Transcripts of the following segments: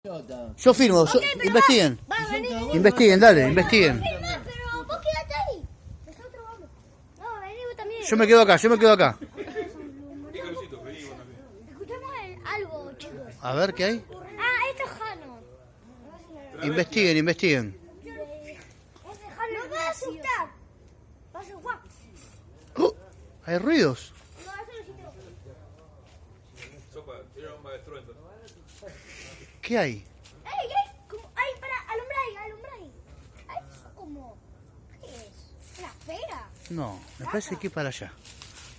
Yo firmo, investiguen. Investiguen, dale, investiguen. Pero vos quedate ahí. Nosotros vamos. No, vení vos también. Yo me quedo acá, yo me quedo acá. Escuchamos algo, chicos. A ver, ¿qué hay? Ah, esto es Jano. Investiguen, investiguen. No va a asustar. Va a ser guapo. Hay ruidos. No, eso lo hiciste vos. ¿Qué hay? ¡Ey! ¡Ay, para! ¡Alumbra ahí! ¡Alumbra ahí! ¡Ay, eso como! ¿Qué es? ¿Una esfera? No, me parece que para allá.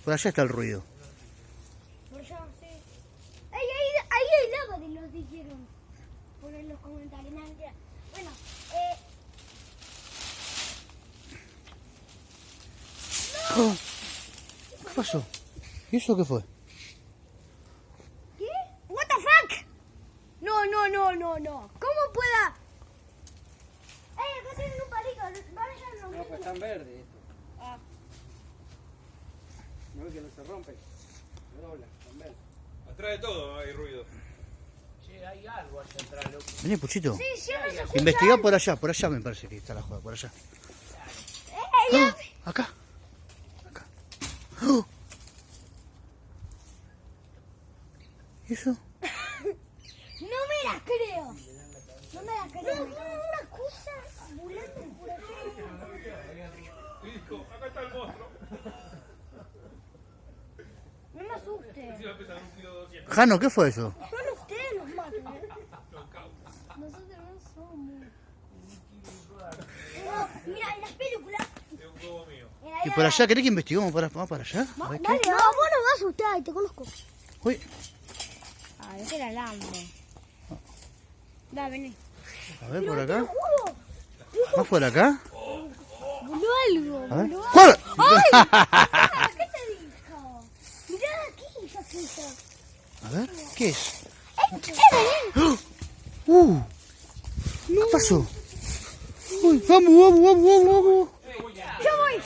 Por allá está el ruido. Por allá, sí. ¡Ey, ahí hay lava! De los dijeron. Por en los comentarios. No, mentira. Bueno, Oh, ¿qué pasó? ¿Y eso qué fue? ¿Qué? ¿What the fuck? No. ¿Cómo pueda? Acá tienen un palito. Van allá en los No, pues están verdes estos. Ah. No ves que no se rompe. No dobla, están verdes. Atrás de todo hay ruido. Che, hay algo allá atrás, loco. Vení, Puchito. Sí, siempre se escucha. Investigá por allá me parece que está la joda, por allá. Ya. Acá. Oh. ¿Y eso? No me la creo. No me la creo. Una cosa volando por allá. Y dijo, acá está el monstruo. No me asuste. Encima pesa 1,2 kg. Jano, ¿qué fue eso? Solo ustedes los matan, ¿eh? Nosotros no somos. No, mira, en las películas. Es un juego mío. ¿Y por allá querés que investigamos? ¿Vamos para allá? A ver qué. Dale, no, vos no vas a asustar, te conozco. Uy, Ah, ese era el hambre. Da, vení. a ver por acá. ¡Juro! ¿Más por acá? Voló algo, A ver. voló algo. ¡Corre! ¡Ay! ¿Qué te dijo? Mirá aquí, esa cosa. A ver, ¿qué es? ¡Es ¿Qué pasó? Uy, vamos. Yo voy.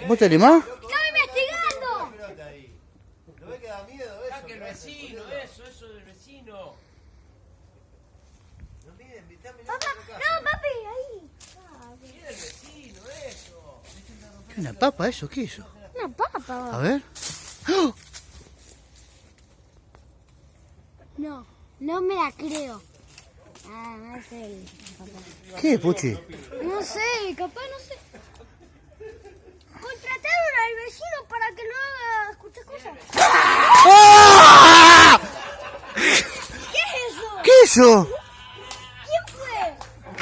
¿Vos te animás? ¡Estaba investigando! ¿No ves que da miedo eso? Que el vecino, eso del vecino. No miren, invítame. Papá, no, papi, ahí. Mira el vecino, eso. ¿Qué es una papa eso? ¿Qué es eso? Una papa. A ver. ¡Oh! No me la creo. Ah, no sé, papá. ¿Qué, Puchi? No sé, capaz no sé. Contrataron al vecino para que no haga escuchar cosas. ¡Ah! ¿Qué es eso? ¿Qué es eso? ¿Quién fue?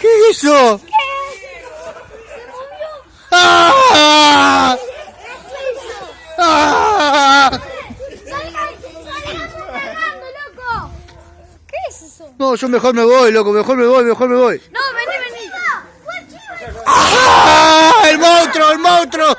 ¿Qué es eso? ¿Qué es? ¿Se movió? ¡Ah! ¿Qué hizo? ¡Ah! ¡Salgan fregando, loco! ¿Qué es eso? No, yo mejor me voy, loco, mejor me voy. No, vení. ¡Fue chivo! ¡Ah! ¡El monstruo!